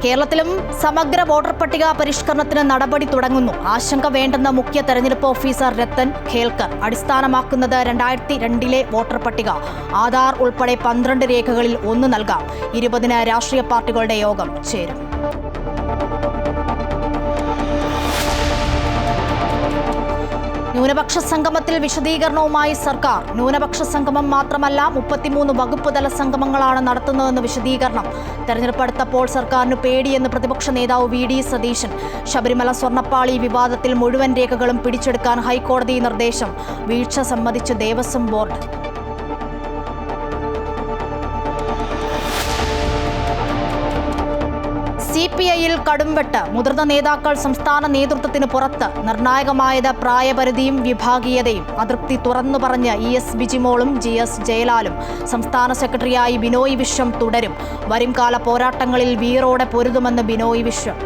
കേരളത്തിലും സമഗ്ര വോട്ടർ പട്ടിക പരിഷ്കരണത്തിന് നടപടി തുടങ്ങുന്നു. ആശങ്ക വേണ്ടെന്ന മുഖ്യ തെരഞ്ഞെടുപ്പ് ഓഫീസർ രത്തൻ ഖേൽക്കർ. അടിസ്ഥാനമാക്കുന്നത് 2002 വോട്ടർ പട്ടിക. ആധാർ ഉൾപ്പെടെ 12 രേഖകളിൽ ഒന്ന് നൽകാം. 20-ന് രാഷ്ട്രീയ പാർട്ടികളുടെ യോഗം ചേരും. ന്യൂനപക്ഷ സംഗമത്തിൽ വിശദീകരണവുമായി സർക്കാർ. ന്യൂനപക്ഷ സംഗമം മാത്രമല്ല, 33 വകുപ്പ് തല സംഗമങ്ങളാണ് നടത്തുന്നതെന്ന് വിശദീകരണം. തെരഞ്ഞെടുപ്പ് അടുത്തപ്പോൾ സർക്കാരിന് പേടിയെന്ന് പ്രതിപക്ഷ നേതാവ് വി.ഡി. സതീശൻ. ശബരിമല സ്വർണ്ണപ്പാളി വിവാദത്തിൽ മുഴുവൻ രേഖകളും പിടിച്ചെടുക്കാൻ ഹൈക്കോടതി നിർദ്ദേശം. വീഴ്ച സമ്മതിച്ച് ദേവസ്വം ബോർഡ്. CPI-യിൽ കടുംവെട്ട്. മുതിർന്ന നേതാക്കൾ സംസ്ഥാന നേതൃത്വത്തിന് പുറത്ത്. നിർണായകമായത് പ്രായപരിധിയും വിഭാഗീയതയും. അതൃപ്തി തുറന്നു പറഞ്ഞ് ES ബിജിമോളും GS ജയലാലും. സംസ്ഥാന സെക്രട്ടറിയായി ബിനോയ് വിശ്വം തുടരും. വരുംകാല പോരാട്ടങ്ങളിൽ വീറോടെ പൊരുതുമെന്ന് ബിനോയ് വിശ്വം.